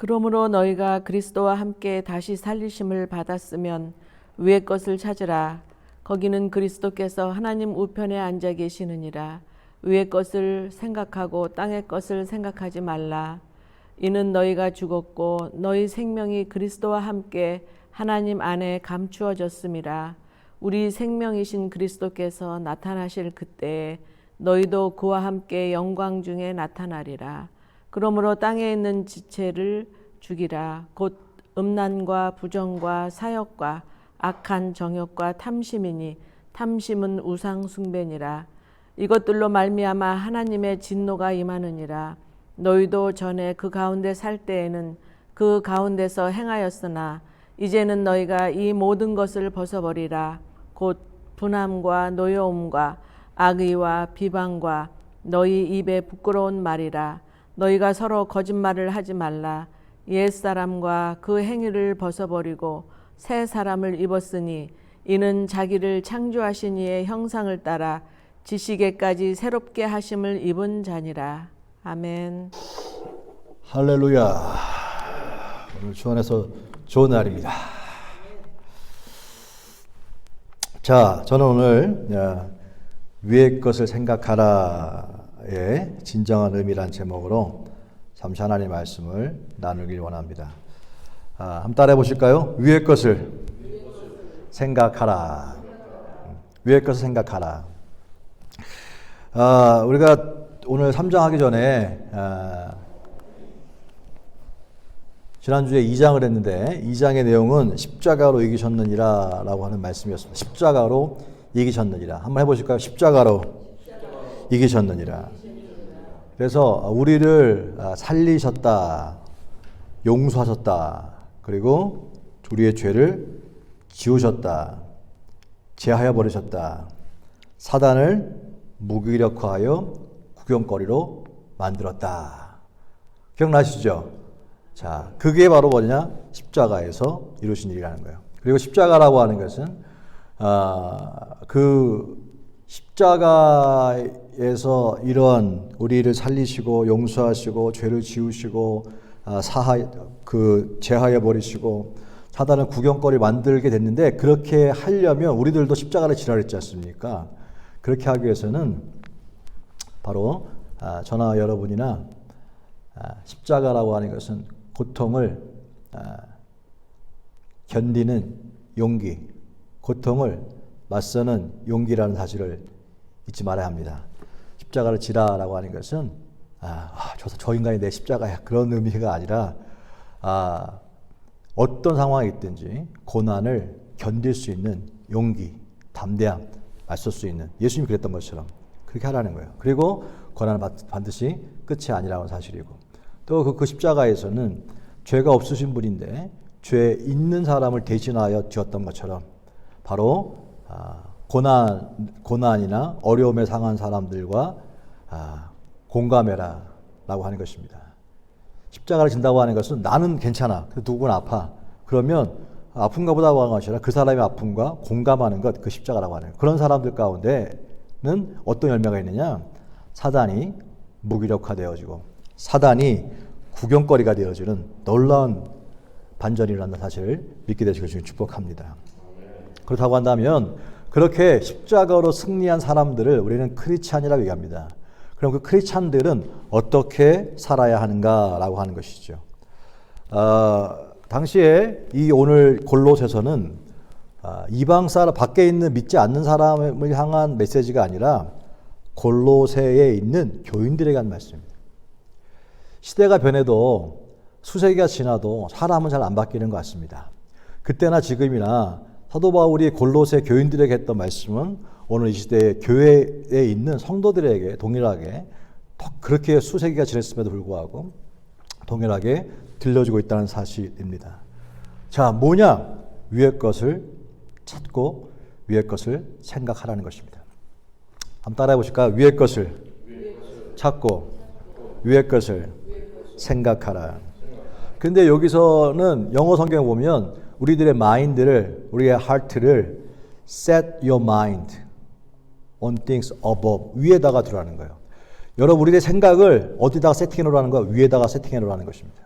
그러므로 너희가 그리스도와 함께 다시 살리심을 받았으면 위의 것을 찾으라. 거기는 그리스도께서 하나님 우편에 앉아 계시느니라. 위의 것을 생각하고 땅의 것을 생각하지 말라. 이는 너희가 죽었고 너희 생명이 그리스도와 함께 하나님 안에 감추어졌음이라. 우리 생명이신 그리스도께서 나타나실 그때에 너희도 그와 함께 영광 중에 나타나리라. 그러므로 땅에 있는 지체를 죽이라. 곧 음란과 부정과 사역과 악한 정욕과 탐심이니 탐심은 우상 숭배니라. 이것들로 말미암아 하나님의 진노가 임하느니라. 너희도 전에 그 가운데 살 때에는 그 가운데서 행하였으나 이제는 너희가 이 모든 것을 벗어버리라. 곧 분함과 노여움과 악의와 비방과 너희 입에 부끄러운 말이라. 너희가 서로 거짓말을 하지 말라. 옛사람과 그 행위를 벗어버리고 새 사람을 입었으니 이는 자기를 창조하신 이의 형상을 따라 지식에까지 새롭게 하심을 입은 자니라. 아멘. 할렐루야. 오늘 주 안에서 좋은 날입니다. 자, 저는 오늘 위의 것을 생각하라의 진정한 의미란 제목으로 잠시 하나님의 말씀을 나누길 원합니다. 한번 따라해 보실까요? 위의 것을 생각하라. 위의 것을 생각하라. 우리가 오늘 3장 하기 전에 지난주에 2장을 했는데 2장의 내용은 십자가로 이기셨느니라 라고 하는 말씀이었습니다. 십자가로 이기셨느니라. 한번 해보실까요? 십자가로 이기셨느니라. 그래서 우리를 살리셨다, 용서하셨다, 그리고 우리의 죄를 지우셨다, 제하여 버리셨다, 사단을 무기력화하여 구경거리로 만들었다. 기억나시죠? 자, 그게 바로 뭐냐? 십자가에서 이루신 일이라는 거예요. 그리고 십자가라고 하는 것은 그 십자가에서 이런 우리를 살리시고 용서하시고 죄를 지우시고 제하여 버리시고 사단을 구경거리 만들게 됐는데, 그렇게 하려면 우리들도 십자가를 지라 그랬지 않습니까? 그렇게 하기 위해서는 바로 저나 여러분이나 십자가라고 하는 것은 고통을 견디는 용기, 고통을 맞서는 용기라는 사실을 잊지 말아야 합니다. 십자가를 지라라고 하는 것은 저 인간이 내 십자가야, 그런 의미가 아니라 어떤 상황이 있든지 고난을 견딜 수 있는 용기, 담대함, 맞설 수 있는, 예수님이 그랬던 것처럼 그렇게 하라는 거예요. 그리고 고난은 반드시 끝이 아니라는 사실이고, 또 그 십자가에서는 죄가 없으신 분인데 죄 있는 사람을 대신하여 지었던 것처럼 바로 고난이나 어려움에 상한 사람들과 공감해라 라고 하는 것입니다. 십자가를 진다고 하는 것은 나는 괜찮아, 누구는 아파, 그러면 아픈가 보다 하는 것이 아니라 그 사람의 아픔과 공감하는 것, 그 십자가라고 하는 거예요. 그런 사람들 가운데는 어떤 열매가 있느냐? 사단이 무기력화되어지고 사단이 구경거리가 되어지는 놀라운 반전이라는 사실을 믿게 되시길 주님 축복합니다. 그렇다고 한다면 그렇게 십자가로 승리한 사람들을 우리는 크리스찬이라고 얘기합니다. 그럼 그 크리스찬들은 어떻게 살아야 하는가라고 하는 것이죠. 당시에 이 오늘 골로새서는 이방 사람, 밖에 있는 믿지 않는 사람을 향한 메시지가 아니라 골로새에 있는 교인들에게 한 말씀입니다. 시대가 변해도 수세기가 지나도 사람은 잘 안 바뀌는 것 같습니다. 그때나 지금이나 사도 바울이 골로새 교인들에게 했던 말씀은 오늘 이 시대에 교회에 있는 성도들에게 동일하게 그렇게 수세기가 지났음에도 불구하고 동일하게 들려주고 있다는 사실입니다. 자, 뭐냐? 위의 것을 찾고 위의 것을 생각하라는 것입니다. 한번 따라해 보실까요? 위의 것을 찾고 위의 것을 생각하라. 근데 여기서는 영어 성경에 보면 우리들의 마인드를, 우리의 하트를 set your mind on things above, 위에다가 두라는 거예요. 여러분, 우리의 생각을 어디다가 세팅해 놓으라는 거예요? 위에다가 세팅해 놓으라는 것입니다.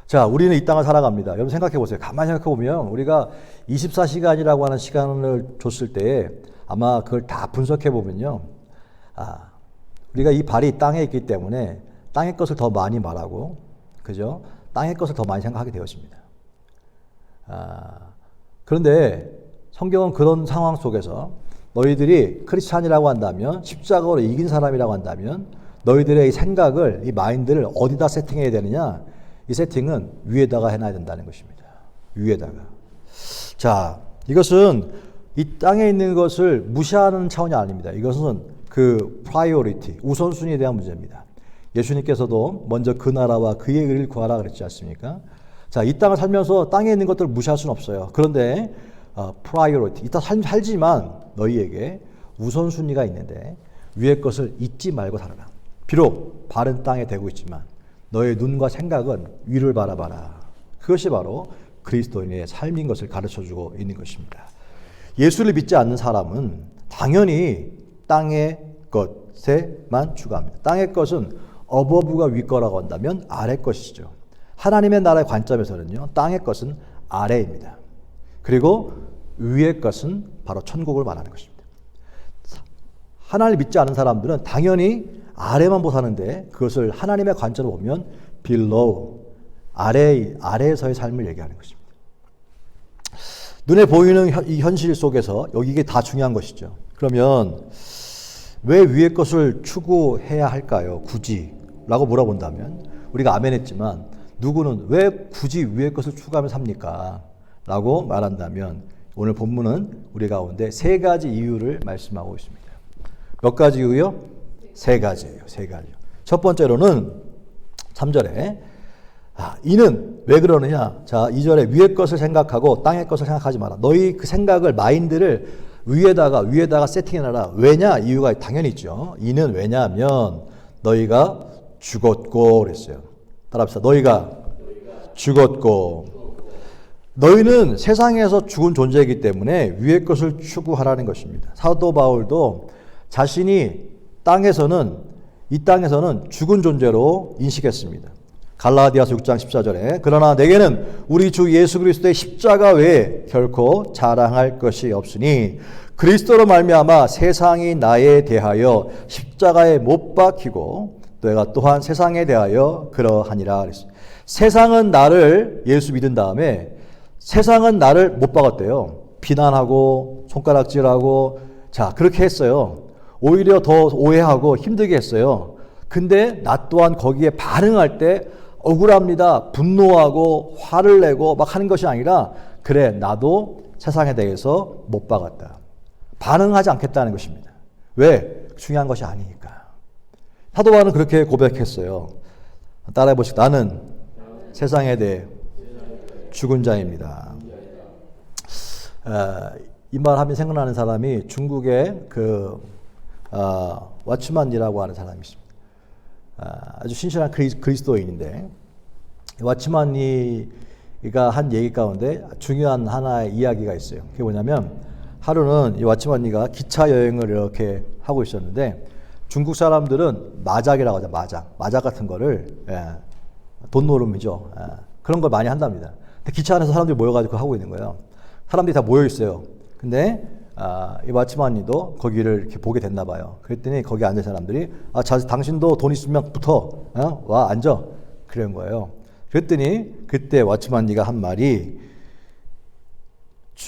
자, 우리는 이 땅을 살아갑니다. 여러분 생각해 보세요. 가만히 생각해 보면 우리가 24시간이라고 하는 시간을 줬을 때 아마 그걸 다 분석해 보면요. 우리가 이 발이 땅에 있기 때문에 땅의 것을 더 많이 말하고, 그죠? 땅의 것을 더 많이 생각하게 되었습니다. 그런데 성경은 그런 상황 속에서 너희들이 크리스찬이라고 한다면, 십자가로 이긴 사람이라고 한다면 너희들의 이 생각을, 이 마인드를 어디다 세팅해야 되느냐? 이 세팅은 위에다가 해놔야 된다는 것입니다. 위에다가. 자, 이것은 이 땅에 있는 것을 무시하는 차원이 아닙니다. 이것은 그 프라이오리티, 우선순위에 대한 문제입니다. 예수님께서도 먼저 그 나라와 그의 의를 구하라 그랬지 않습니까? 자, 이 땅을 살면서 땅에 있는 것들을 무시할 수는 없어요. 그런데 프라이오리티, 이 땅 살지만 너희에게 우선순위가 있는데 위의 것을 잊지 말고 살아라. 비록 발은 땅에 대고 있지만 너의 눈과 생각은 위를 바라봐라. 그것이 바로 그리스도인의 삶인 것을 가르쳐주고 있는 것입니다. 예수를 믿지 않는 사람은 당연히 땅의 것에만 추구합니다. 땅의 것은 어버브가 위 거라고 한다면 아래 것이죠. 하나님의 나라의 관점에서는요, 땅의 것은 아래입니다. 그리고 위의 것은 바로 천국을 말하는 것입니다. 하나님을 믿지 않은 사람들은 당연히 아래만 보사는데 그것을 하나님의 관점으로 보면 below, 아래에서의 삶을 얘기하는 것입니다. 눈에 보이는 이 현실 속에서 이게 다 중요한 것이죠. 그러면 왜 위의 것을 추구해야 할까요? 굳이? 라고 물어본다면 우리가 아멘 했지만 누구는 왜 굳이 위의 것을 추구하며 삽니까? 라고 말한다면 오늘 본문은 우리 가운데 세 가지 이유를 말씀하고 있습니다. 몇 가지 이유요? 세 가지예요. 세 가지요. 첫 번째로는 3절에 이는 왜 그러느냐? 자, 2절에 위의 것을 생각하고 땅의 것을 생각하지 마라. 너희 그 생각을, 마인드를 위에다가 세팅해놔라. 왜냐? 이유가 당연히 있죠. 이는 왜냐하면 너희가 죽었고 그랬어요. 따라합시다. 너희가 죽었고. 너희는 세상에서 죽은 존재이기 때문에 위의 것을 추구하라는 것입니다. 사도 바울도 자신이 이 땅에서는 죽은 존재로 인식했습니다. 갈라디아서 6장 14절에 그러나 내게는 우리 주 예수 그리스도의 십자가 외에 결코 자랑할 것이 없으니 그리스도로 말미암아 세상이 나에 대하여 십자가에 못 박히고 내가 또한 세상에 대하여 그러하니라 그랬어요. 세상은 나를 예수 믿은 다음에 세상은 나를 못 박았대요. 비난하고 손가락질하고 자 그렇게 했어요. 오히려 더 오해하고 힘들게 했어요. 근데 나 또한 거기에 반응할 때 억울합니다. 분노하고 화를 내고 막 하는 것이 아니라 그래 나도 세상에 대해서 못 박았다. 반응하지 않겠다는 것입니다. 왜? 중요한 것이 아니니까. 사도 바울은 그렇게 고백했어요. 따라해 보시고 나는 세상에 대해 죽은 자입니다. 이 말 하면 생각나는 사람이 중국의 와츠만이라고 하는 사람이 있습니다. 아주 신실한 그리스도인인데 와츠만이가 한 얘기 가운데 중요한 하나의 이야기가 있어요. 그게 뭐냐면 하루는 이 와츠만이가 기차 여행을 이렇게 하고 있었는데 중국 사람들은 마작이라고 하죠. 마작 같은 거를 돈노름이죠. 그런 걸 많이 한답니다. 근데 기차 안에서 사람들이 모여가지고 하고 있는 거예요. 사람들이 다 모여 있어요. 근데 이 와츠만이도 거기를 이렇게 보게 됐나 봐요. 그랬더니 거기 앉은 사람들이 당신도 돈 있으면 붙어. 와 앉아. 그런 거예요. 그랬더니 그때 와츠만이가 한 말이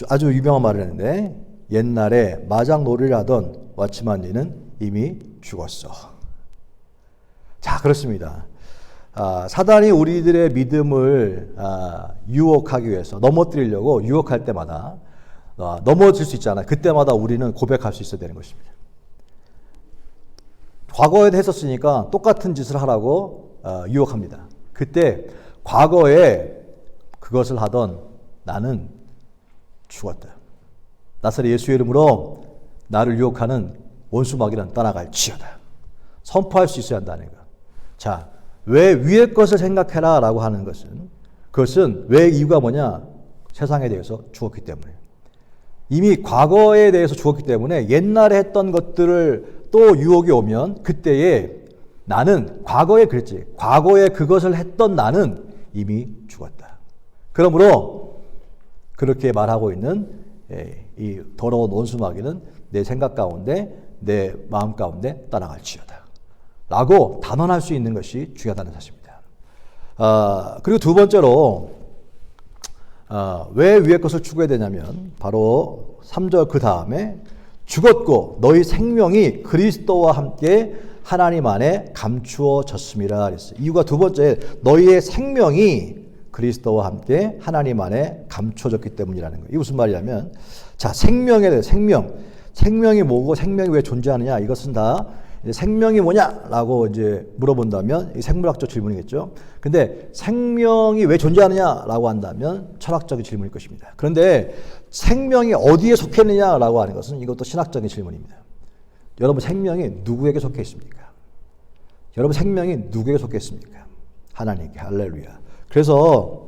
아주 유명한 말을 했는데 옛날에 마장 놀이를 하던 와츠만이는 이미 죽었어. 자 그렇습니다. 사단이 우리들의 믿음을 유혹하기 위해서 넘어뜨리려고 유혹할 때마다 넘어질 수 있잖아요. 그때마다 우리는 고백할 수 있어야 되는 것입니다. 과거에도 했었으니까 똑같은 짓을 하라고 유혹합니다. 그때 과거에 그것을 하던 나는 죽었다. 나사렛 예수의 이름으로 나를 유혹하는 원수마귀는 떠나갈지어다. 선포할 수 있어야 한다는 거. 자, 왜 위의 것을 생각해라 라고 하는 것은 그것은 왜 이유가 뭐냐? 세상에 대해서 죽었기 때문에. 이미 과거에 대해서 죽었기 때문에 옛날에 했던 것들을 또 유혹이 오면 그때에 나는 과거에 그랬지. 과거에 그것을 했던 나는 이미 죽었다. 그러므로 그렇게 말하고 있는 이 더러운 원수마귀는 내 생각 가운데 내 마음 가운데 따라갈지어다 라고 단언할 수 있는 것이 중요하다는 사실입니다. 그리고 두 번째로 왜 위의 것을 추구해야 되냐면 바로 3절 그 다음에 죽었고 너희 생명이 그리스도와 함께 하나님 안에 감추어졌음이라 그랬어요. 이유가 두 번째, 너희의 생명이 그리스도와 함께 하나님 안에 감춰졌기 때문이라는 거예요. 이게 무슨 말이냐면, 자, 생명에 대해 생명이 뭐고 생명이 왜 존재하느냐, 이것은 다 생명이 뭐냐라고 이제 물어본다면 이 생물학적 질문이겠죠. 근데 생명이 왜 존재하느냐라고 한다면 철학적인 질문일 것입니다. 그런데 생명이 어디에 속해 있느냐라고 하는 것은 이것도 신학적인 질문입니다. 여러분 생명이 누구에게 속해 있습니까? 여러분 생명이 누구에게 속해 있습니까? 하나님께. 할렐루야. 그래서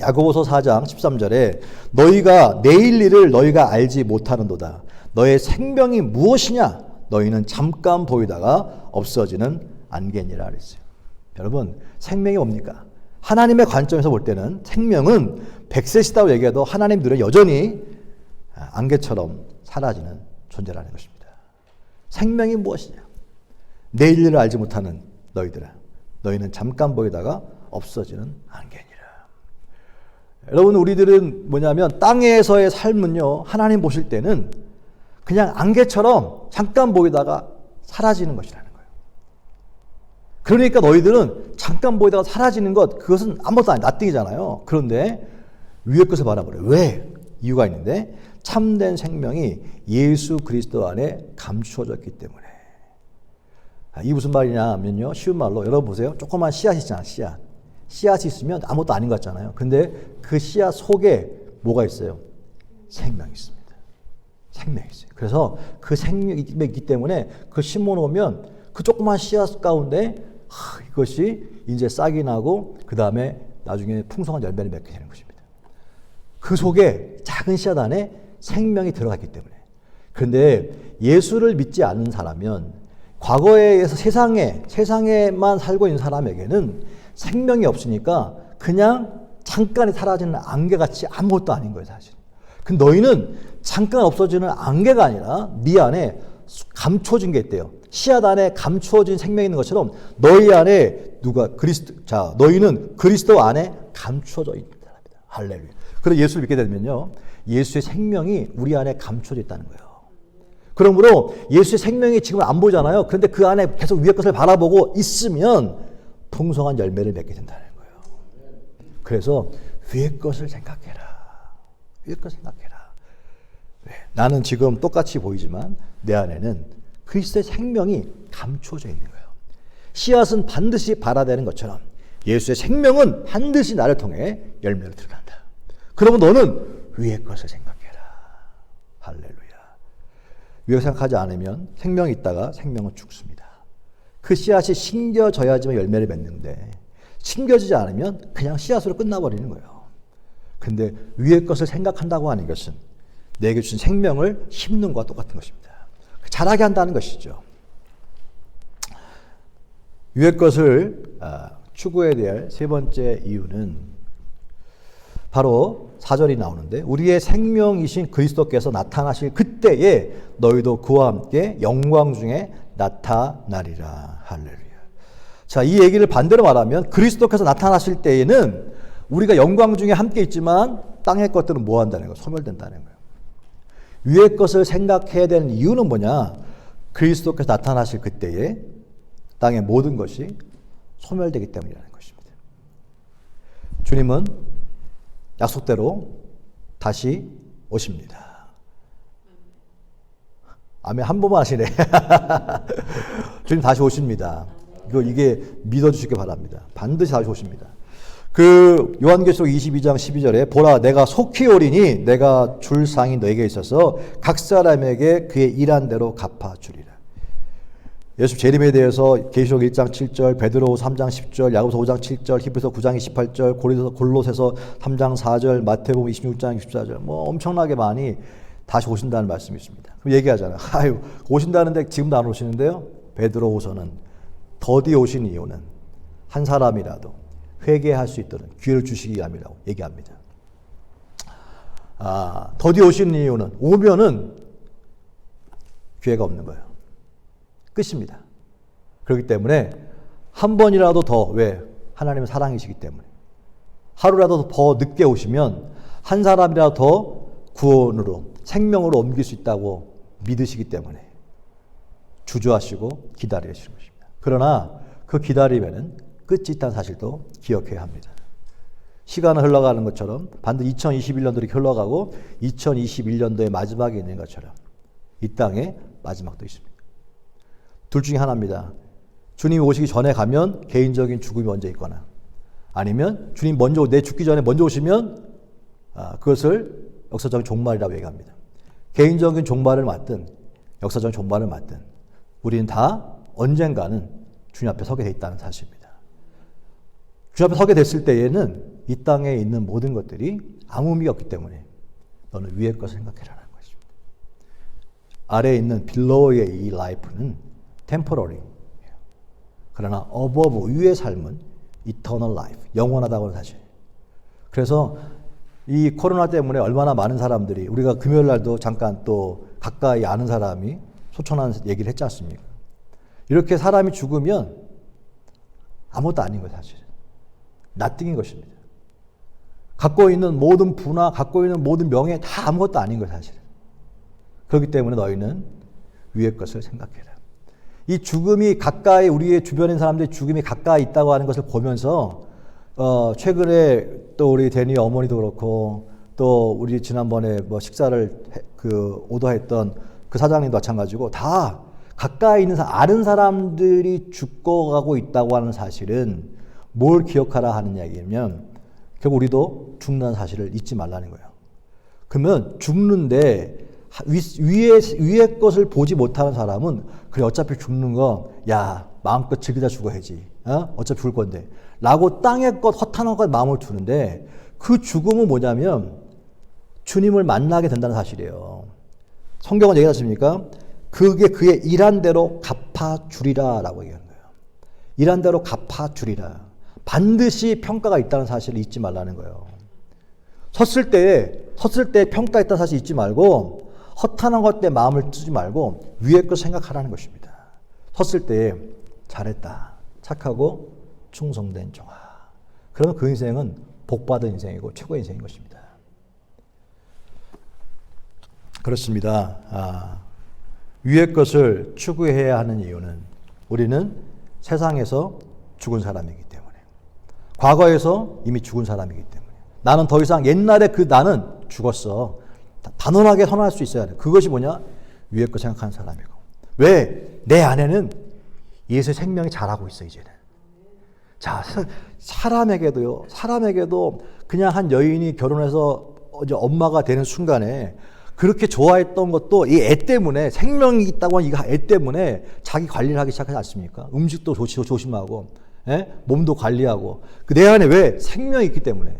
야고보서 4장 13절에 너희가 내일 일을 너희가 알지 못하는도다. 너의 생명이 무엇이냐? 너희는 잠깐 보이다가 없어지는 안개니라 그랬어요. 여러분 생명이 뭡니까? 하나님의 관점에서 볼 때는 생명은 100세시다고 얘기해도 하나님 눈에 여전히 안개처럼 사라지는 존재라는 것입니다. 생명이 무엇이냐? 내일 일을 알지 못하는 너희들아, 너희는 잠깐 보이다가 없어지는 안개니라. 여러분 우리들은 뭐냐면 땅에서의 삶은요, 하나님 보실 때는 그냥 안개처럼 잠깐 보이다가 사라지는 것이라는 거예요. 그러니까 너희들은 잠깐 보이다가 사라지는 것, 그것은 아무것도 아니, 나띵이잖아요. 그런데 위의 것을 바라보래. 왜? 이유가 있는데 참된 생명이 예수 그리스도 안에 감추어졌기 때문에. 이게 무슨 말이냐면요, 쉬운 말로 여러분 보세요. 조그만 씨앗이 있잖아. 씨앗이 있으면 아무것도 아닌 것 같잖아요. 근데 그 씨앗 속에 뭐가 있어요? 생명이 있습니다. 생명이 있어요. 그래서 그 생명이 있기 때문에 그 심어놓으면 그 조그만 씨앗 가운데 이것이 이제 싹이 나고 그 다음에 나중에 풍성한 열매를 맺게 되는 것입니다. 그 속에 작은 씨앗 안에 생명이 들어갔기 때문에. 그런데 예수를 믿지 않는 사람은 과거에 의해서 세상에만 살고 있는 사람에게는 생명이 없으니까 그냥 잠깐에 사라지는 안개같이 아무것도 아닌 거예요, 사실. 근데 너희는 잠깐 없어지는 안개가 아니라 네 안에 감춰진 게 있대요. 씨앗 안에 감추어진 생명이 있는 것처럼 너희 안에 너희는 그리스도 안에 감추어져 있는 사람이다. 할렐루야. 그래서 예수를 믿게 되면요, 예수의 생명이 우리 안에 감춰져 있다는 거예요. 그러므로 예수의 생명이 지금 안 보이잖아요. 그런데 그 안에 계속 위의 것을 바라보고 있으면 풍성한 열매를 맺게 된다는 거예요. 그래서 위의 것을 생각해라. 위의 것을 생각해라. 왜? 나는 지금 똑같이 보이지만 내 안에는 그리스도의 생명이 감추어져 있는 거예요. 씨앗은 반드시 발아되는 것처럼 예수의 생명은 반드시 나를 통해 열매를 드러난다. 그러면 너는 위의 것을 생각해라. 할렐루야. 위에 생각하지 않으면 생명이 있다가 생명은 죽습니다. 그 씨앗이 심겨져야지만 열매를 맺는데 심겨지지 않으면 그냥 씨앗으로 끝나버리는 거예요. 근데 위의 것을 생각한다고 하는 것은 내게 주신 생명을 심는 것과 똑같은 것입니다. 자라게 한다는 것이죠. 위의 것을 추구해야 될 세 번째 이유는 바로 4절이 나오는데 우리의 생명이신 그리스도께서 나타나실 그때에 너희도 그와 함께 영광 중에 나타나리라. 할렐루야. 자, 이 얘기를 반대로 말하면 그리스도께서 나타나실 때에는 우리가 영광 중에 함께 있지만 땅의 것들은 뭐 한다는 거예요? 소멸된다는 거예요. 위의 것을 생각해야 되는 이유는 뭐냐? 그리스도께서 나타나실 그때에 땅의 모든 것이 소멸되기 때문이라는 것입니다. 주님은 약속대로 다시 오십니다. 아멘 한 번만 하시네. 주님 다시 오십니다. 이게 믿어주시기 바랍니다. 반드시 다시 오십니다. 그 요한계시록 22장 12절에 보라 내가 속히 오리니 내가 줄 상이 너에게 있어서 각 사람에게 그의 일한 대로 갚아주리라. 예수 재림에 대해서 계시록 1장 7절, 베드로 3장 10절, 야고보서 5장 7절, 히브리서 9장 28절, 골로새서 3장 4절, 마태복음 26장 24절 뭐 엄청나게 많이 다시 오신다는 말씀이 있습니다. 그럼 얘기하잖아요. 아유 오신다는데 지금도 안 오시는데요. 베드로후서는 더디 오신 이유는 한 사람이라도 회개할 수 있도록 기회를 주시기 함이라고 얘기합니다. 더디 오시는 이유는 오면은 기회가 없는 거예요. 끝입니다. 그렇기 때문에 한 번이라도 더 왜? 하나님의 사랑이시기 때문에 하루라도 더 늦게 오시면 한 사람이라도 더 구원으로 생명으로 옮길 수 있다고 믿으시기 때문에 주저하시고 기다리시는 것입니다. 그러나 그 기다림에는 끝이 있다는 사실도 기억해야 합니다. 시간은 흘러가는 것처럼 반드시 2021년도 이렇게 흘러가고 2021년도의 마지막이 있는 것처럼 이 땅에 마지막도 있습니다. 둘 중에 하나입니다. 주님이 오시기 전에 가면 개인적인 죽음이 먼저 있거나 아니면 주님 먼저 내 죽기 전에 먼저 오시면 그것을 역사적인 종말이라고 얘기합니다. 개인적인 종말을 맞든 역사적인 종말을 맞든 우리는 다 언젠가는 주님 앞에 서게 돼 있다는 사실입니다. 주님 앞에 서게 됐을 때에는 이 땅에 있는 모든 것들이 아무 의미가 없기 때문에 너는 위의 것을 생각해라는 것입니다. 아래에 있는 빌로우의 이 라이프는 템포러리. 그러나 above 위의 삶은 eternal life, 영원하다고 하는 사실. 그래서 이 코로나 때문에 얼마나 많은 사람들이 우리가 금요일 날도 잠깐 또 가까이 아는 사람이 소천한 얘기를 했지 않습니까? 이렇게 사람이 죽으면 아무것도 아닌 거예요, 사실은. nothing인 것입니다. 갖고 있는 모든 부나 갖고 있는 모든 명예 다 아무것도 아닌 거예요, 사실은. 그렇기 때문에 너희는 위의 것을 생각해라. 이 죽음이 가까이 우리의 주변인 사람들이 죽음이 가까이 있다고 하는 것을 보면서 최근에 또 우리 데니 어머니도 그렇고 또 우리 지난번에 뭐 식사를 오더했던 그 사장님도 마찬가지고 다 가까이 있는 아는 사람들이 죽어가고 있다고 하는 사실은 뭘 기억하라 하는 이야기냐면 결국 우리도 죽는다는 사실을 잊지 말라는 거예요. 그러면 죽는데 위의 것을 보지 못하는 사람은 그래 어차피 죽는 거 야 마음껏 즐기다 죽어야지 어차피 죽을 건데 라고 땅의 것 허탄한 것 마음을 두는데 그 죽음은 뭐냐면 주님을 만나게 된다는 사실이에요. 성경은 얘기하지 않습니까? 그게 그의 일한 대로 갚아주리라 라고 얘기하는 거예요. 일한 대로 갚아주리라. 반드시 평가가 있다는 사실을 잊지 말라는 거예요. 섰을 때 평가했다는 사실 잊지 말고 허탄한 것 때 마음을 쓰지 말고 위의 것 생각하라는 것입니다. 섰을 때 잘했다. 착하고 충성된 종아. 그러면 그 인생은 복받은 인생이고 최고의 인생인 것입니다. 그렇습니다. 위의 것을 추구해야 하는 이유는 우리는 세상에서 죽은 사람이기 때문에 과거에서 이미 죽은 사람이기 때문에 나는 더 이상 옛날에 그 나는 죽었어. 단언하게 선언할 수 있어야 돼. 그것이 뭐냐? 위의 것 생각하는 사람이고. 왜? 내 안에는 예수의 생명이 자라고 있어 이제는. 자, 사람에게도 그냥 한 여인이 결혼해서 이제 엄마가 되는 순간에 그렇게 좋아했던 것도 이 애 때문에 생명이 있다고 하는 이 애 때문에 자기 관리를 하기 시작하지 않습니까? 음식도 조심하고 몸도 관리하고 내 안에 왜? 생명이 있기 때문에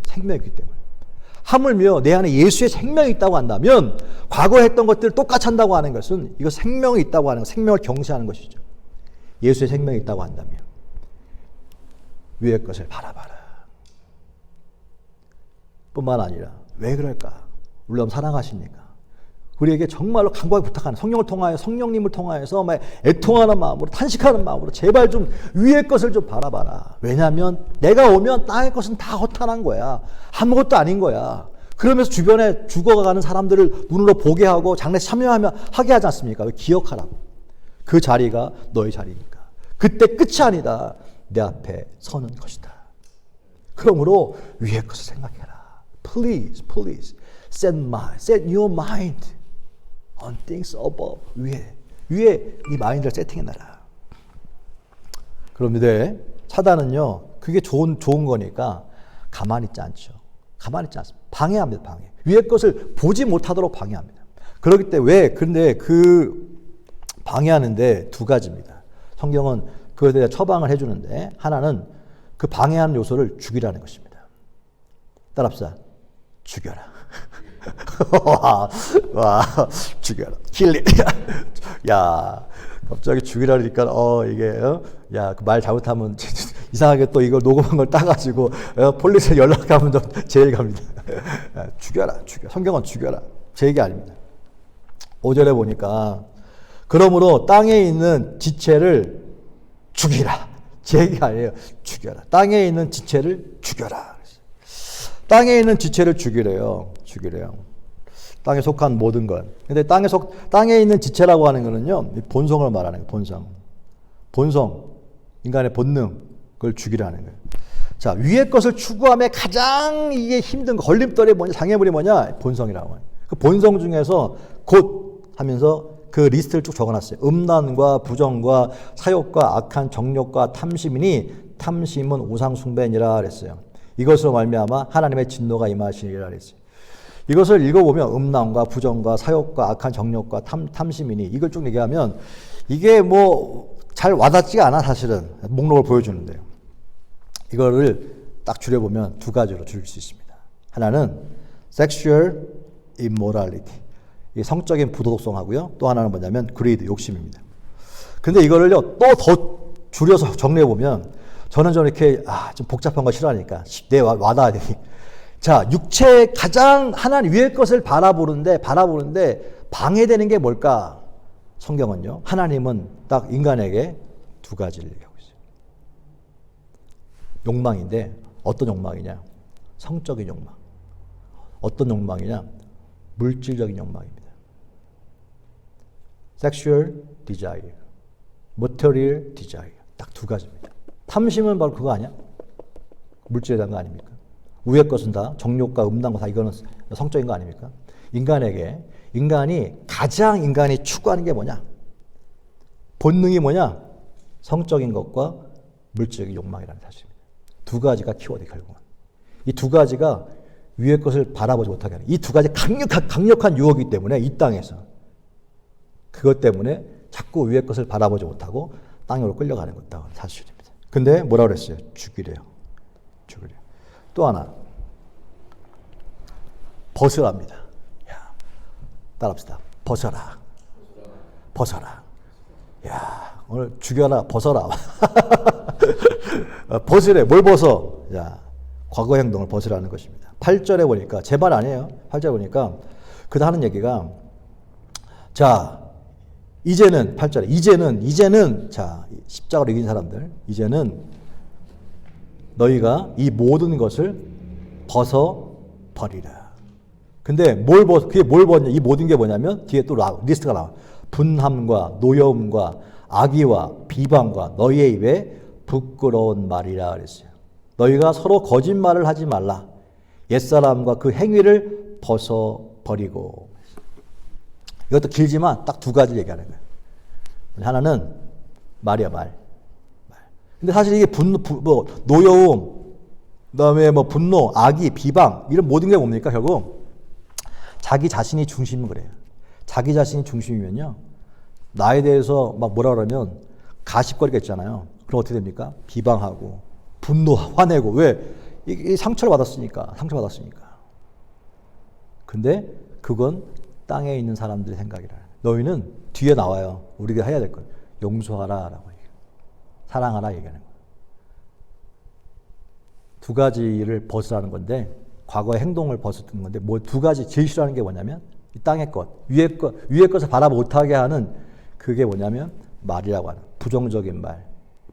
하물며 내 안에 예수의 생명이 있다고 한다면 과거에 했던 것들을 똑같이 한다고 하는 것은 이거 생명이 있다고 하는 것, 생명을 경시하는 것이죠. 예수의 생명이 있다고 한다면 위의 것을 바라봐라. 뿐만 아니라 왜 그럴까? 우리 너무 사랑하시니까. 우리에게 정말로 간곡하게 부탁하는 성령님을 통하여서 애통하는 마음으로 탄식하는 마음으로 제발 좀 위의 것을 좀 바라봐라. 왜냐하면 내가 오면 땅의 것은 다 허탄한 거야. 아무것도 아닌 거야. 그러면서 주변에 죽어가는 사람들을 눈으로 보게 하고 장례 참여하게 하지 않습니까? 기억하라고. 그 자리가 너의 자리니까. 그때 끝이 아니다. 내 앞에 서는 것이다. 그러므로 위의 것을 생각해라. Please set your mind on things above. 위에 이 마인드를 세팅해놔라. 그런데 사단은요, 그게 좋은 거니까 가만히 있지 않죠. 가만히 있지 않습니다. 방해합니다. 방해. 위의 것을 보지 못하도록 방해합니다. 그렇기 때문에 그런데 그 방해하는데 두 가지입니다. 성경은 그것에 대해 처방을 해주는데 하나는 그 방해하는 요소를 죽이라는 것입니다. 따라합시다. 죽여라. 와, 죽여라. 킬리. 야, 갑자기 죽이라 그러니까, 야, 그 말 잘못하면 이상하게 또 이걸 녹음한 걸 따가지고 폴리스에 연락하면 제 얘기 갑니다. 죽여라, 죽여. 성경은 죽여라. 제 얘기 아닙니다. 5절에 보니까 그러므로 땅에 있는 지체를 죽이라. 제 얘기 아니에요. 죽여라. 땅에 있는 지체를 죽여라. 땅에 있는 지체를 죽이래요. 죽이래요. 땅에 속한 모든 것. 근데 땅에 있는 지체라고 하는 거는요, 본성을 말하는 거예요. 본성. 인간의 본능. 그걸 죽이라는 거예요. 자, 위의 것을 추구함에 가장 이게 힘든 거, 걸림돌이 뭐냐, 장애물이 뭐냐? 본성이라고 해요. 그 본성 중에서 곧 하면서 그 리스트를 쭉 적어놨어요. 음란과 부정과 사욕과 악한 정욕과 탐심이니 탐심은 우상 숭배니라 그랬어요. 이것으로 말미암아 하나님의 진노가 임하시리라 그랬어요. 이것을 읽어보면 음란과 부정과 사욕과 악한 정욕과 탐심이니 이걸 쭉 얘기하면 이게 뭐 잘 와닿지가 않아 사실은. 목록을 보여주는데요. 이거를 딱 줄여보면 두 가지로 줄일 수 있습니다. 하나는 sexual immorality. 성적인 부도덕성하고요. 또 하나는 뭐냐면 greed, 욕심입니다. 근데 이거를요, 또 더 줄여서 정리해보면 저는 좀 이렇게, 좀 복잡한 거 싫어하니까 내 와닿아야 되니. 자, 육체의 가장 하나님 위의 것을 바라보는데 방해되는 게 뭘까? 성경은요, 하나님은 딱 인간에게 두 가지를 얘기하고 있어요. 욕망인데 어떤 욕망이냐? 성적인 욕망. 어떤 욕망이냐? 물질적인 욕망입니다. Sexual desire, material desire. 딱 두 가지입니다. 탐심은 바로 그거 아니야? 물질에 대한 거 아닙니까? 위의 것은 다 정욕과 음란과 다 이거는 성적인 거 아닙니까? 인간이 가장 추구하는 게 뭐냐? 본능이 뭐냐? 성적인 것과 물질적인 욕망이라는 사실입니다. 두 가지가 키워드 결국은. 이 두 가지가 위의 것을 바라보지 못하게 하는 이 두 가지 강력한 유혹이기 때문에 이 땅에서 그것 때문에 자꾸 위의 것을 바라보지 못하고 땅으로 끌려가는 것다 사실입니다. 근데 뭐라고 그랬어요? 죽이래요. 또 하나 벗으랍니다. 따라합시다. 벗어라. 야, 오늘 죽여라, 벗어라. 벗으래. 뭘 벗어? 야, 과거 행동을 벗으라는 것입니다. 8절에 보니까 제 말 아니에요. 8절에 보니까 그다 하는 얘기가 자, 이제는 8절에 이제는 자, 십자가로 이긴 사람들 이제는 너희가 이 모든 것을 벗어 버리라. 근데 그게 뭘 벗냐? 이 모든 게 뭐냐면 뒤에 또 리스트가 나와. 분함과 노여움과 악의와 비방과 너희의 입에 부끄러운 말이라 그랬어요. 너희가 서로 거짓말을 하지 말라. 옛사람과 그 행위를 벗어버리고. 이것도 길지만 딱 두 가지 얘기하는 거예요. 하나는 말이야, 말. 근데 사실 이게 노여움, 그 다음에 분노, 악의, 비방, 이런 모든 게 뭡니까, 결국? 자기 자신이 중심인 거래요. 자기 자신이 중심이면요. 나에 대해서 막 뭐라 그러면 가십거리가 있잖아요. 그럼 어떻게 됩니까? 비방하고, 분노, 화내고. 왜? 이 상처를 받았으니까. 근데 그건 땅에 있는 사람들의 생각이라. 너희는 뒤에 나와요. 우리가 해야 될 것. 용서하라 라고 얘기해요. 사랑하라 얘기하는 거예요. 두 가지를 벗으라는 건데 과거의 행동을 벗었던 건데 두 가지 제일 싫어하는 게 뭐냐면 이 땅의 것, 위의 것을 바라 못하게 하는 그게 뭐냐면 말이라고 하는 부정적인 말,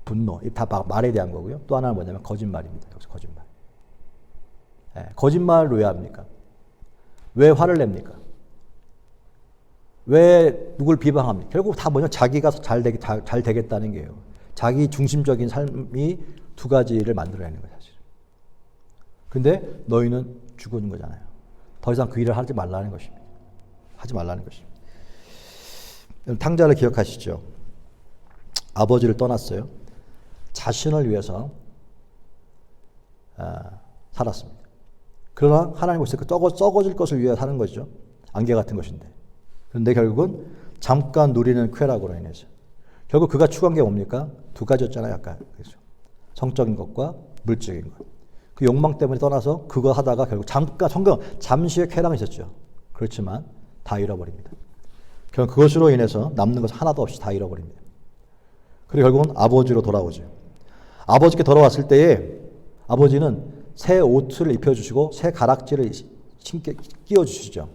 분노, 다 말에 대한 거고요. 또 하나는 뭐냐면 거짓말입니다. 여기서 거짓말. 거짓말을 왜 합니까? 왜 화를 냅니까? 왜 누굴 비방합니까? 결국 다 뭐냐? 자기가 잘 되겠다는 게요. 자기 중심적인 삶이 두 가지를 만들어내는 거예요, 사실. 근데 너희는 죽어준 거잖아요. 더 이상 그 일을 하지 말라는 것입니다. 탕자를 기억하시죠? 아버지를 떠났어요. 자신을 위해서 살았습니다. 그러나 하나님 보시고 썩어질 것을 위해 사는 거죠. 안개 같은 것인데. 그런데 결국은 잠깐 누리는 쾌락으로 인해서 결국 그가 추구한 게 뭡니까? 두 가지였잖아요. 아까. 그렇죠? 성적인 것과 물질적인 것. 그 욕망 때문에 떠나서 그거 하다가 결국 잠시의 쾌락이 있었죠. 그렇지만 다 잃어버립니다. 결국 그것으로 인해서 남는 것은 하나도 없이 다 잃어버립니다. 그리고 결국은 아버지로 돌아오죠. 아버지께 돌아왔을 때에 아버지는 새 옷을 입혀주시고 새 가락지를 끼워주시죠.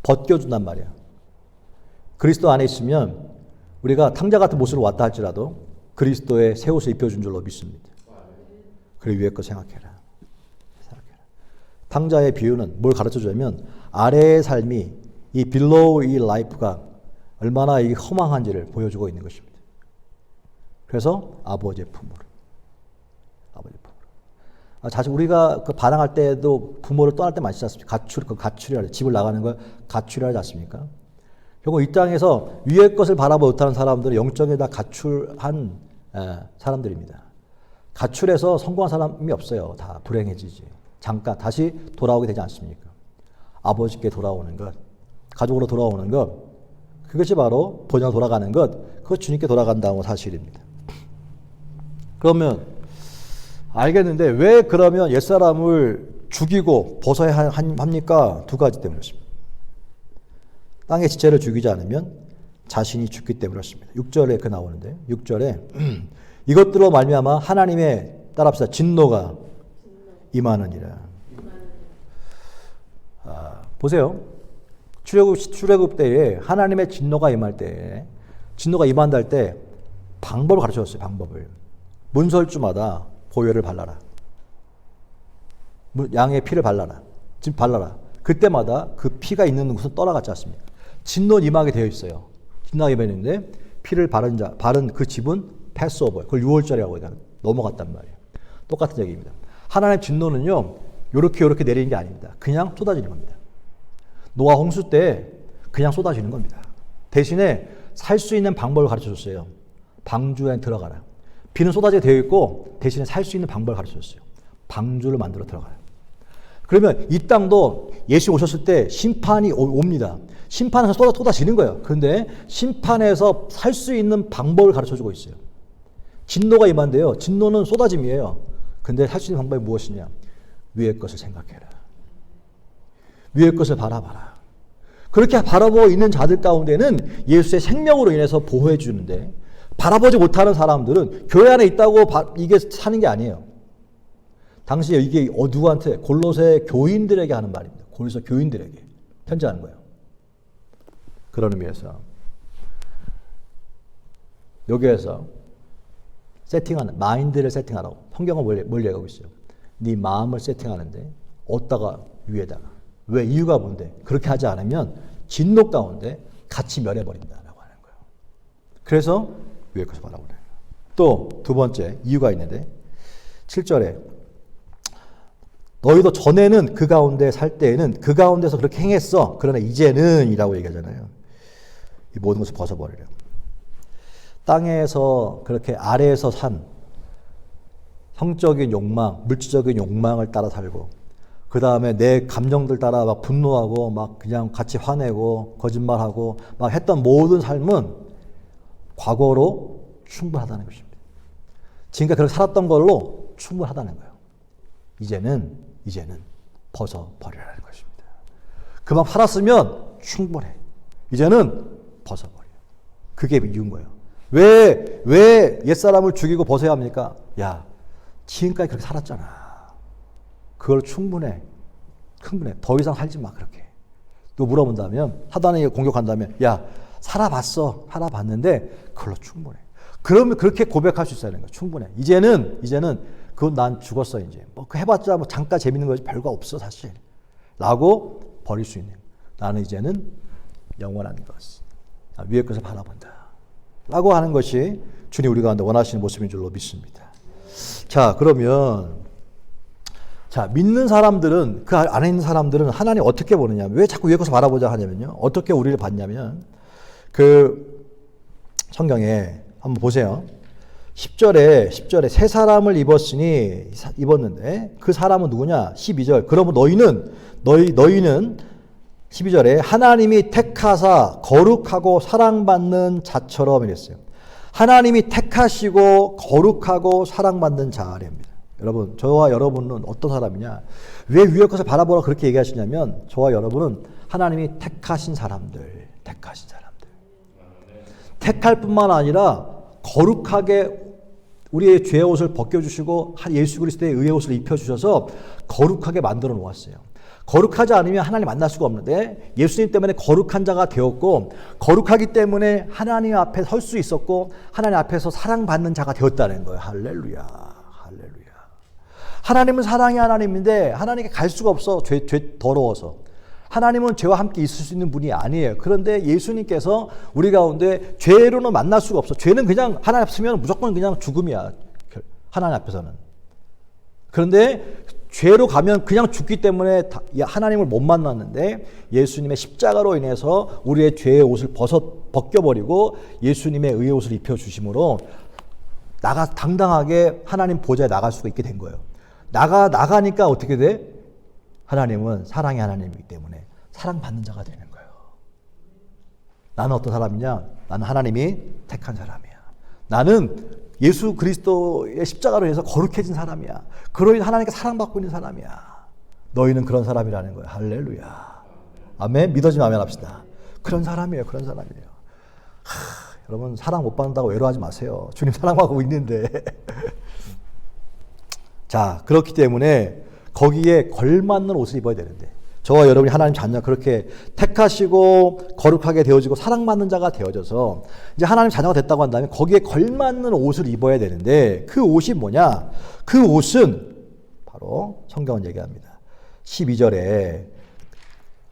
벗겨준단 말이에요. 그리스도 안에 있으면 우리가 탕자 같은 모습으로 왔다 할지라도 그리스도의 새 옷을 입혀준 줄로 믿습니다. 그래 위에 거 생각해라. 탕자의 비유는 뭘 가르쳐주냐면 아래의 삶이 이 below 이 life가 얼마나 이 허망한지를 보여주고 있는 것입니다. 그래서 아버지의 품으로. 사실 우리가 그 반항할 때도 부모를 떠날 때 많지 않습니까? 가출이라 집을 나가는 걸 가출이라 하지 않습니까? 결국 이 땅에서 위의 것을 바라보지 못하는 사람들은 영적에 다 가출한 사람들입니다. 가출해서 성공한 사람이 없어요. 다 불행해지지. 잠깐 다시 돌아오게 되지 않습니까? 아버지께 돌아오는 것, 가족으로 돌아오는 것, 그것이 바로 본향 돌아가는 것, 그것 주님께 돌아간다는 사실입니다. 그러면 알겠는데 왜 그러면 옛사람을 죽이고 벗어야 합니까? 두 가지 때문이었습니다. 땅의 지체를 죽이지 않으면 자신이 죽기 때문이었습니다. 6절에 그 나오는데 6절에 이것들로 말미암아 하나님의 따라합시다. 진노가 임하느니라. 보세요. 출애굽 때에 하나님의 진노가 임할 때 진노가 임한다 할 때 방법을 가르쳐줬어요. 방법을. 문설주마다 보혈을 발라라. 양의 피를 발라라. 지금 발라라. 그때마다 그 피가 있는 곳은 떠나갔지 않습니까? 진노 임하게 되어 있어요. 진노가 임했는데 피를 바른 그 집은 패스오버. 그걸 6월절이라고 넘어갔단 말이에요. 똑같은 얘기입니다. 하나님의 진노는요. 요렇게 내리는 게 아닙니다. 그냥 쏟아지는 겁니다. 노아 홍수 때 그냥 쏟아지는 겁니다. 대신에 살 수 있는 방법을 가르쳐줬어요. 방주에 들어가라. 비는 쏟아지게 되어 있고 대신에 살 수 있는 방법을 가르쳐줬어요. 방주를 만들어 들어가라. 그러면 이 땅도 예수 오셨을 때 심판이 옵니다. 심판에서 쏟아지는 거예요. 그런데 심판에서 살 수 있는 방법을 가르쳐주고 있어요. 진노가 임한데요. 진노는 쏟아짐이에요. 근데 살 수 있는 방법이 무엇이냐? 위의 것을 생각해라. 위의 것을 바라봐라. 그렇게 바라보고 있는 자들 가운데는 예수의 생명으로 인해서 보호해 주는데 바라보지 못하는 사람들은 교회 안에 있다고 이게 사는 게 아니에요. 당시에 이게 누구한테? 골로새 교인들에게 하는 말입니다. 골로새 교인들에게 편지하는 거예요. 그런 의미에서 여기에서 세팅하는 마인드를 세팅하라고 성경은 뭘 얘기하고 있어요? 네 마음을 세팅하는데 어디다가 위에다가 왜 이유가 뭔데? 그렇게 하지 않으면 진노 가운데 같이 멸해버린다라고 하는 거예요. 그래서 위에 것을 바라보래요. 또 두 번째 이유가 있는데 7절에 너희도 전에는 그 가운데 살 때에는 그 가운데서 그렇게 행했어. 그러나 이제는 이라고 얘기하잖아요. 이 모든 것을 벗어버리려. 땅에서 그렇게 아래에서 산 성적인 욕망, 물질적인 욕망을 따라 살고 그 다음에 내 감정들 따라 막 분노하고 막 그냥 같이 화내고 거짓말하고 막 했던 모든 삶은 과거로 충분하다는 것입니다. 지금까지 그렇게 살았던 걸로 충분하다는 거예요. 이제는 벗어버리라는 것입니다. 그만 살았으면 충분해. 이제는 벗어버려. 그게 이유인 거예요. 왜 옛사람을 죽이고 벗어야 합니까? 야, 지금까지 그렇게 살았잖아. 그걸 충분해. 더 이상 살지 마, 그렇게. 또 물어본다면, 사단이 공격한다면, 야, 살아봤는데, 그걸로 충분해. 그러면 그렇게 고백할 수 있어야 하는 거야. 충분해. 이제는, 그건 난 죽었어, 이제. 그 해봤자 잠깐 재밌는 거지, 별거 없어, 사실. 라고 버릴 수 있는. 나는 이제는 영원한 것. 위의 것을 바라본다. 라고 하는 것이 주님 우리 가운데 원하시는 모습인 줄로 믿습니다. 자, 그러면, 믿는 사람들은, 그 안에 있는 사람들은 하나님 어떻게 보느냐. 왜 자꾸 위의 것을 바라보자 하냐면요. 어떻게 우리를 봤냐면, 성경에 한번 보세요. 10절에 새 사람을 입었는데, 그 사람은 누구냐? 12절. 그러면 너희는 12절에 하나님이 택하사 거룩하고 사랑받는 자처럼 이랬어요. 하나님이 택하시고 거룩하고 사랑받는 자랍니다. 여러분, 저와 여러분은 어떤 사람이냐? 왜 위의 것을 바라보라 그렇게 얘기하시냐면 저와 여러분은 하나님이 택하신 사람들. 택할 뿐만 아니라 거룩하게 우리의 죄의 옷을 벗겨주시고 예수 그리스도의 의의 옷을 입혀주셔서 거룩하게 만들어 놓았어요. 거룩하지 않으면 하나님 만날 수가 없는데 예수님 때문에 거룩한 자가 되었고 거룩하기 때문에 하나님 앞에 설 수 있었고 하나님 앞에서 사랑받는 자가 되었다는 거예요. 할렐루야. 할렐루야. 하나님은 사랑의 하나님인데 하나님께 갈 수가 없어. 죄 더러워서. 하나님은 죄와 함께 있을 수 있는 분이 아니에요. 그런데 예수님께서 우리 가운데 죄로는 만날 수가 없어. 죄는 그냥 하나님 앞서면 무조건 그냥 죽음이야. 하나님 앞에서는. 그런데 죄로 가면 그냥 죽기 때문에 하나님을 못 만났는데 예수님의 십자가로 인해서 우리의 죄의 옷을 벗겨버리고 예수님의 의의 옷을 입혀주심으로 당당하게 하나님 보좌에 나갈 수가 있게 된 거예요. 나가니까 어떻게 돼? 하나님은 사랑의 하나님이기 때문에 사랑받는 자가 되는 거예요. 나는 어떤 사람이냐? 나는 하나님이 택한 사람이야. 나는 예수 그리스도의 십자가로 인해서 거룩해진 사람이야. 그로 인해 하나님께 사랑받고 있는 사람이야. 너희는 그런 사람이라는 거예요. 할렐루야. 아멘. 믿어지면 아멘 합시다. 그런 사람이에요. 그런 사람이에요. 여러분 사랑 못 받는다고 외로워하지 마세요. 주님 사랑하고 있는데. 자, 그렇기 때문에 거기에 걸맞는 옷을 입어야 되는데 저와 여러분이 하나님 자녀 그렇게 택하시고 거룩하게 되어지고 사랑받는 자가 되어져서 이제 하나님 자녀가 됐다고 한다면 거기에 걸맞는 옷을 입어야 되는데 그 옷이 뭐냐? 그 옷은 바로 성경은 얘기합니다. 12절에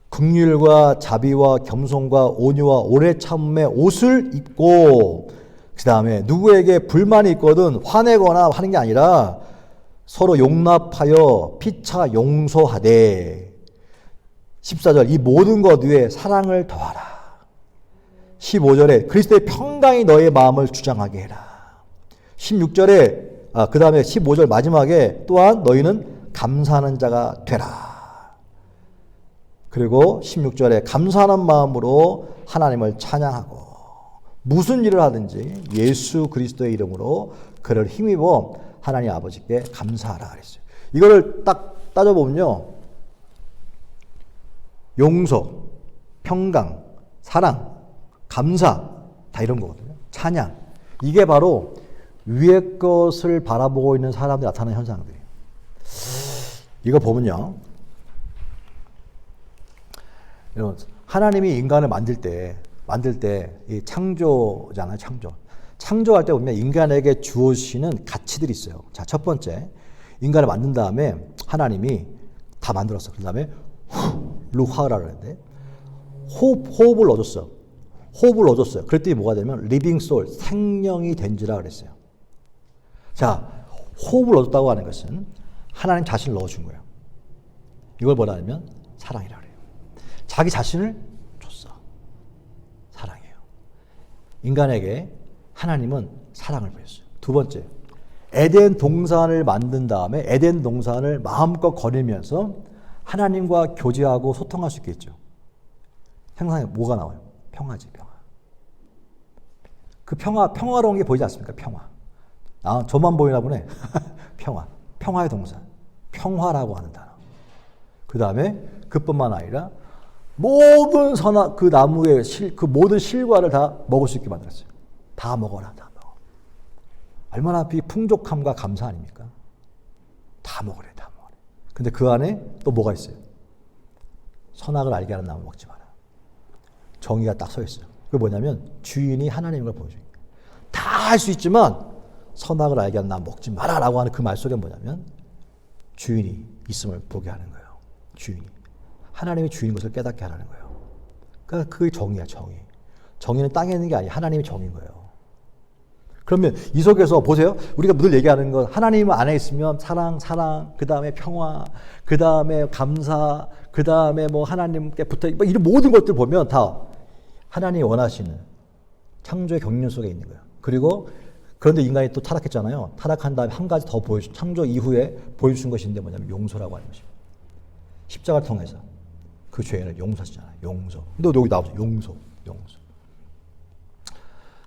긍휼과 자비와 겸손과 온유와 오래 참음의 옷을 입고 그 다음에 누구에게 불만이 있거든 화내거나 하는 게 아니라 서로 용납하여 피차 용서하되 14절 이 모든 것 위에 사랑을 더하라. 15절에 그리스도의 평강이 너의 마음을 주장하게 해라. 16절에 그 다음에 15절 마지막에 또한 너희는 감사하는 자가 되라. 그리고 16절에 감사하는 마음으로 하나님을 찬양하고 무슨 일을 하든지 예수 그리스도의 이름으로 그를 힘입어 하나님 아버지께 감사하라 그랬어요. 이거를 딱 따져보면요. 용서, 평강, 사랑, 감사 다 이런 거거든요. 찬양. 이게 바로 위의 것을 바라보고 있는 사람들이 나타나는 현상들이에요. 이거 보면요. 여러분, 하나님이 인간을 만들 때 이 창조잖아요. 창조할 때 보면 인간에게 주어지는 가치들이 있어요. 자, 첫 번째, 인간을 만든 다음에 하나님이 다 만들었어. 그 다음에 루하라 그러는데 호흡을 넣어줬어. 호흡을 넣어줬어요. 그랬더니 뭐가 되면 리빙 소울, 생명이 된지라 그랬어요. 자, 호흡을 넣어줬다고 하는 것은 하나님 자신을 넣어준 거예요. 이걸 뭐라 하면 사랑이라 그래요. 자기 자신을 줬어. 사랑이에요. 인간에게 하나님은 사랑을 보였어요. 두 번째, 에덴 동산을 만든 다음에 에덴 동산을 마음껏 거닐면서 하나님과 교제하고 소통할 수 있겠죠. 생각에 뭐가 나와요? 평화지, 평화. 그 평화로운 게 보이지 않습니까? 평화. 저만 보이나 보네. 평화. 평화의 동산. 평화라고 하는 단어. 그 다음에 그뿐만 아니라 모든 그 나무의 그 모든 실과를 다 먹을 수 있게 만들었어요. 다 먹어라, 다 먹어. 얼마나 풍족함과 감사 아닙니까? 다 먹으래, 다 먹으래. 근데 그 안에 또 뭐가 있어요? 선악을 알게 하는 나무 먹지 마라. 정의가 딱 서 있어요. 그게 뭐냐면 주인이 하나님인 걸 보여줘요. 다 할 수 있지만 선악을 알게 하는 나무 먹지 마라라고 하는 그 말 속에 뭐냐면 주인이 있음을 보게 하는 거예요. 주인이. 하나님이 주인인 것을 깨닫게 하라는 거예요. 그러니까 그게 정의야, 정의. 정의는 땅에 있는 게 아니에요. 하나님이 정의인 거예요. 그러면 이 속에서 보세요. 우리가 늘 얘기하는 건 하나님 안에 있으면 사랑, 그 다음에 평화, 그 다음에 감사, 그 다음에 뭐 하나님께 붙어, 이런 모든 것들 보면 다 하나님이 원하시는 창조의 경륜 속에 있는 거예요. 그리고 그런데 인간이 또 타락했잖아요. 타락한 다음에 한 가지 더 창조 이후에 보여주신 것인데 뭐냐면 용서라고 하는 것입니다. 십자가를 통해서 그 죄를 용서하시잖아요. 용서. 근데 여기 나오죠. 용서.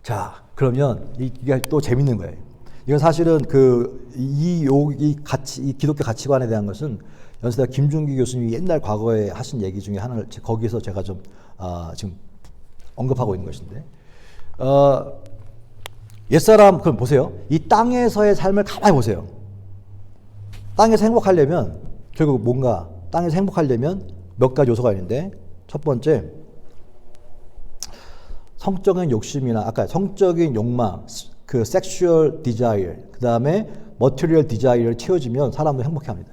자, 그러면 이게 또 재밌는 거예요. 이건 사실은 이 기독교 가치관에 대한 것은 연세대 김준기 교수님이 옛날 과거에 하신 얘기 중에 하나를 거기서 제가 좀 지금 언급하고 있는 것인데, 옛사람, 그럼 보세요. 이 땅에서의 삶을 가만히 보세요. 땅에서 행복하려면, 결국 뭔가, 땅에서 행복하려면 몇 가지 요소가 있는데, 첫 번째, 성적인 욕심이나, 아까 성적인 욕망, 그 sexual desire, 그 다음에 material desire를 채워지면 사람도 행복해 합니다.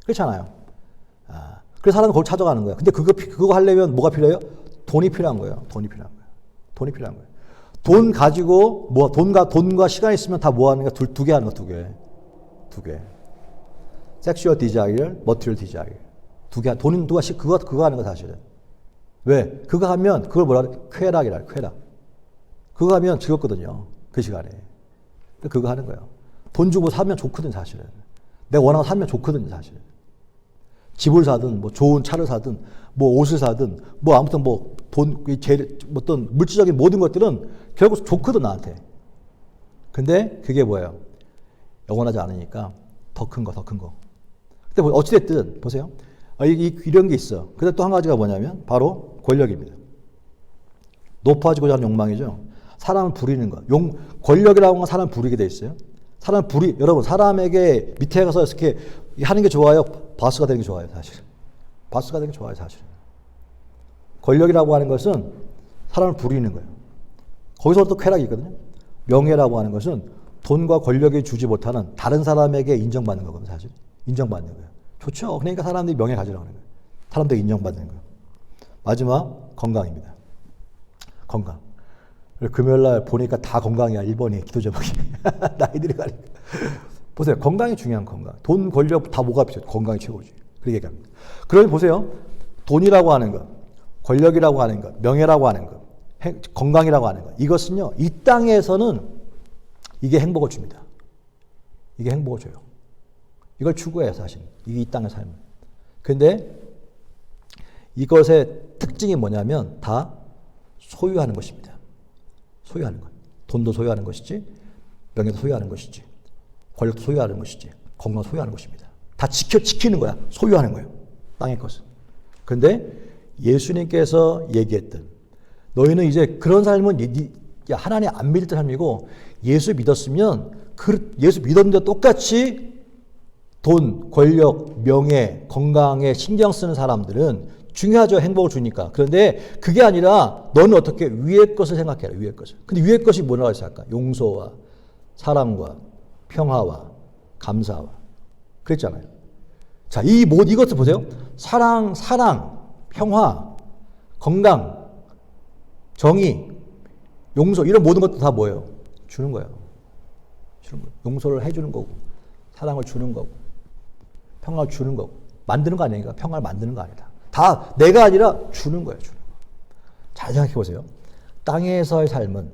그렇잖아요. 그래서 사람은 그걸 찾아가는 거예요. 근데 그거 하려면 뭐가 필요해요? 돈이 필요한 거예요. 돈이 필요한 거예요. 돈이 필요한 거예요. 돈 가지고, 돈과 시간이 있으면 다 뭐 하는 거? 두 개 하는 거, 두 개. sexual desire, material desire. 두 개. 돈은 그거 하는 거 사실은. 왜? 그거 하면, 그걸 뭐라 그래? 쾌락이라, 쾌락. 그거 하면 즐겁거든요. 그 시간에. 그거 하는 거예요. 돈 주고 사면 좋거든, 사실은. 내가 원하는 거 사면 좋거든요, 사실은. 집을 사든, 뭐 좋은 차를 사든, 뭐 옷을 사든, 뭐 아무튼 뭐 돈, 어떤 물질적인 모든 것들은 결국 좋거든, 나한테. 근데 그게 뭐예요? 영원하지 않으니까 더 큰 거. 근데 어찌됐든, 보세요. 이런 게 있어. 근데 또 한 가지가 뭐냐면, 바로 권력입니다. 높아지고자 하는 욕망이죠. 사람을 부리는 것. 권력이라고 하는 건 사람을 부리게 돼 있어요. 여러분, 사람에게 밑에 가서 이렇게 하는 게 좋아요? 바스가 되는 게 좋아요, 사실. 바스가 되는 게 좋아요, 사실. 권력이라고 하는 것은 사람을 부리는 거예요. 거기서 또 쾌락이 있거든요. 명예라고 하는 것은 돈과 권력이 주지 못하는 다른 사람에게 인정받는 거거든요, 사실. 인정받는 거예요. 좋죠. 그러니까 사람들이 명예 가지라고 하는 거예요. 사람들이 인정받는 거예요. 마지막, 건강입니다. 건강. 금요일날 보니까 다 건강이야, 1번이 기도 제목이. 나이들이 가니까. 보세요. 건강이 중요한 건강. 돈, 권력 다 뭐가 필요해? 건강이 최고지. 그렇게 얘기합니다. 그러면 보세요. 돈이라고 하는 것, 권력이라고 하는 것, 명예라고 하는 것, 건강이라고 하는 것. 이것은요, 이 땅에서는 이게 행복을 줍니다. 이게 행복을 줘요. 이걸 추구해요, 사실. 이게 이 땅의 삶은. 근데 이것의 특징이 뭐냐면 다 소유하는 것입니다. 소유하는 것. 돈도 소유하는 것이지, 명예도 소유하는 것이지, 권력도 소유하는 것이지, 건강도 소유하는 것입니다. 다 지키는 거야. 소유하는 거예요. 땅의 것은. 근데 예수님께서 얘기했던 너희는 이제 그런 삶은 하나님 안 믿을 삶이고 예수 믿었으면 예수 믿었는데 똑같이 돈, 권력, 명예, 건강에 신경 쓰는 사람들은 중요하죠. 행복을 주니까. 그런데 그게 아니라 너는 어떻게 위의 것을 생각해라. 위의 것을. 근데 위의 것이 뭐라고 해서 할까? 용서와 사랑과 평화와 감사와 그랬잖아요. 자, 이것을 보세요. 사랑, 평화, 건강, 정의, 용서 이런 모든 것도 다 뭐예요? 주는 거예요. 주는 거예요. 용서를 해주는 거고 사랑을 주는 거고 평화를 주는 거고 만드는 거 아니니까 평화를 만드는 거 아니다. 다 내가 아니라 주는 거예요. 주는 거. 잘 생각해 보세요. 땅에서의 삶은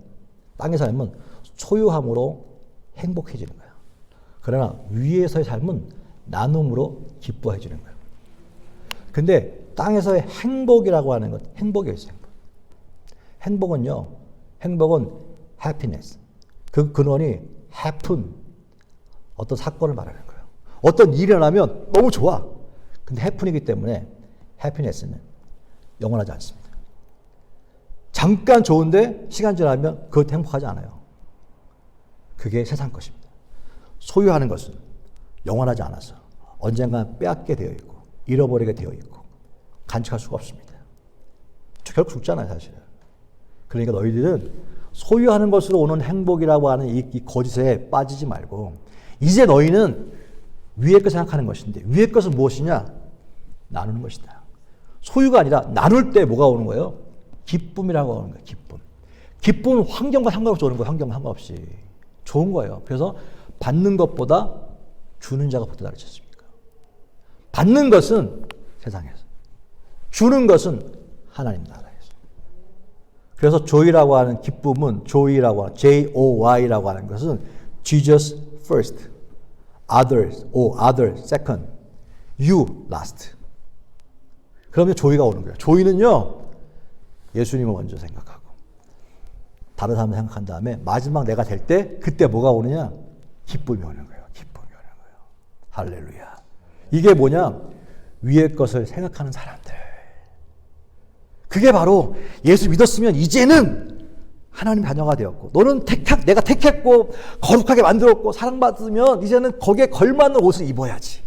소유함으로 행복해지는 거예요. 그러나 위에서의 삶은 나눔으로 기뻐해지는 거예요. 근데 땅에서의 행복이라고 하는 것, 행복이 있어요. 행복은 happiness. 그 근원이 happen. 어떤 사건을 말하는 거예요. 어떤 일이 일어나면 너무 좋아. 근데 happen이기 때문에 happiness는 영원하지 않습니다. 잠깐 좋은데 시간 지나면 그것 행복하지 않아요. 그게 세상 것입니다. 소유하는 것은 영원하지 않아서 언젠가 빼앗게 되어 있고 잃어버리게 되어 있고 간직할 수가 없습니다. 결국 죽잖아요, 사실은. 그러니까 너희들은 소유하는 것으로 오는 행복이라고 하는 이 거짓에 빠지지 말고 이제 너희는 위의 것 생각하는 것인데 위의 것은 무엇이냐? 나누는 것이다. 소유가 아니라 나눌 때 뭐가 오는 거예요? 기쁨이라고 하는 거예요. 기쁨은 환경과 상관없이 오는 거예요. 환경과 상관없이. 좋은 거예요. 그래서 받는 것보다 주는 자가 복되다 그랬지 않습니까? 받는 것은 세상에서. 주는 것은 하나님 나라에서. 그래서 joy라고 하는 기쁨은 Joy라고 하는 것은 Jesus first, others second, you last. 그러면 joy가 오는 거예요. joy는요, 예수님을 먼저 생각하고 다른 사람을 생각한 다음에 마지막 내가 될 때 그때 뭐가 오느냐? 기쁨이 오는 거예요. 기쁨이 오는 거예요. 할렐루야. 이게 뭐냐? 위의 것을 생각하는 사람들. 그게 바로 예수 믿었으면 이제는 하나님 자녀가 되었고 너는 내가 택했고 거룩하게 만들었고 사랑받으면 이제는 거기에 걸맞는 옷을 입어야지.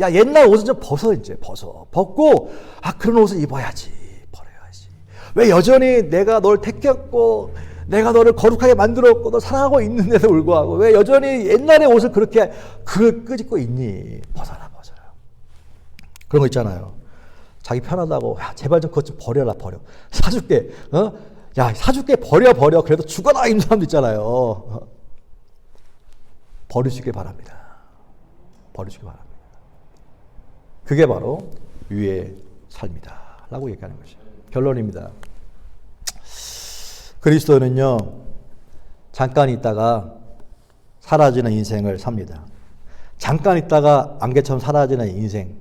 야, 옛날 옷은 좀 이제 벗고 그런 옷을 입어야지. 버려야지. 왜 여전히 내가 널 택했고 내가 너를 거룩하게 만들었고 너 사랑하고 있는데도 불구하고 왜 여전히 옛날의 옷을 그렇게 끄집고 있니? 벗어라. 그런 거 있잖아요. 자기 편하다고 제발 좀 그것 좀 버려. 사줄게. 야, 사줄게. 버려. 그래도 죽어라 이런 사람도 있잖아요. 버리시길 바랍니다. 그게 바로 위의 삶이다 라고 얘기하는 것이죠. 결론입니다. 그리스도는요, 잠깐 있다가 사라지는 인생을 삽니다. 잠깐 있다가 안개처럼 사라지는 인생,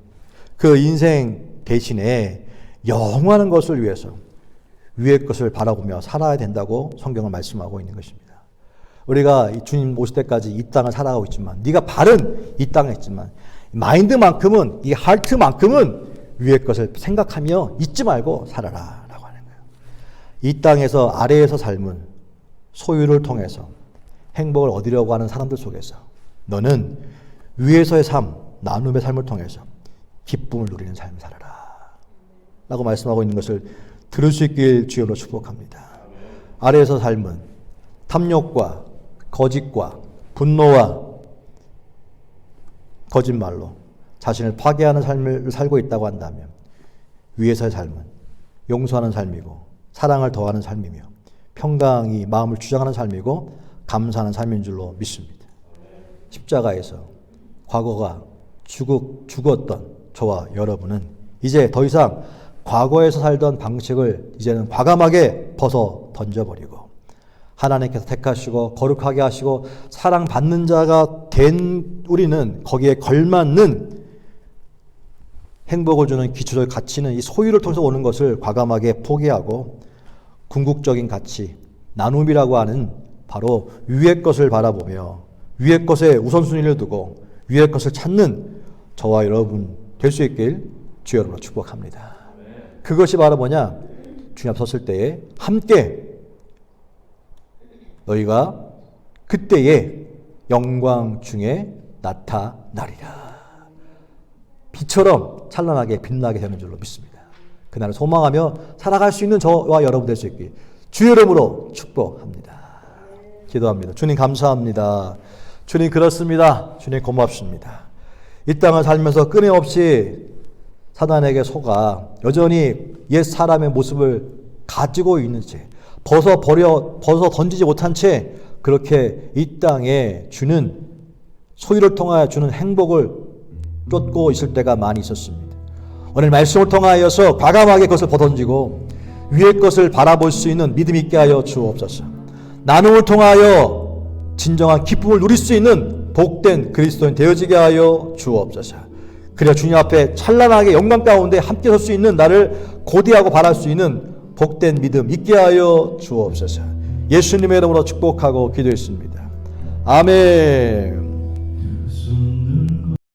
그 인생 대신에 영원한 것을 위해서 위의 것을 바라보며 살아야 된다고 성경은 말씀하고 있는 것입니다. 우리가 주님 오실 때까지 이 땅을 살아가고 있지만, 네가 바른 이 땅에 있지만 마인드만큼은, 이 하트만큼은 위의 것을 생각하며 잊지 말고 살아라 라고 하는 거예요. 이 땅에서 아래에서 삶은 소유를 통해서 행복을 얻으려고 하는 사람들 속에서 너는 위에서의 삶, 나눔의 삶을 통해서 기쁨을 누리는 삶을 살아라 라고 말씀하고 있는 것을 들을 수 있길 주여로 축복합니다. 아래에서 삶은 탐욕과 거짓과 분노와 거짓말로 자신을 파괴하는 삶을 살고 있다고 한다면 위에서의 삶은 용서하는 삶이고 사랑을 더하는 삶이며 평강이 마음을 주장하는 삶이고 감사하는 삶인 줄로 믿습니다. 십자가에서 과거가 죽었던 저와 여러분은 이제 더 이상 과거에서 살던 방식을 이제는 과감하게 벗어 던져버리고 하나님께서 택하시고 거룩하게 하시고 사랑받는 자가 된 우리는 거기에 걸맞는 행복을 주는 기초적 가치는 이 소유를 통해서 오는 것을 과감하게 포기하고 궁극적인 가치, 나눔이라고 하는 바로 위의 것을 바라보며 위의 것에 우선순위를 두고 위의 것을 찾는 저와 여러분 될 수 있길 주 여러분으로 축복합니다. 그것이 바로 뭐냐? 주님 앞에 섰을 때에 함께 너희가 그때의 영광 중에 나타나리라. 빛처럼 찬란하게 빛나게 되는 줄로 믿습니다. 그날을 소망하며 살아갈 수 있는 저와 여러분 될 수 있길 주의 이름으로 축복합니다. 기도합니다. 주님 감사합니다. 주님 그렇습니다. 주님 고맙습니다. 이 땅을 살면서 끊임없이 사단에게 속아 여전히 옛 사람의 모습을 가지고 있는 채 벗어 던지지 못한 채 그렇게 이 땅에 주는 소유를 통하여 주는 행복을 쫓고 있을 때가 많이 있었습니다. 오늘 말씀을 통하여서 과감하게 그것을 벗어던지고 위의 것을 바라볼 수 있는 믿음 있게 하여 주옵소서. 나눔을 통하여 진정한 기쁨을 누릴 수 있는 복된 그리스도인 되어지게 하여 주옵소서. 그래야 주님 앞에 찬란하게 영광 가운데 함께 설 수 있는 나를 고대하고 바랄 수 있는 복된 믿음 있게 하여 주옵소서. 예수님의 이름으로 축복하고 기도했습니다. 아멘.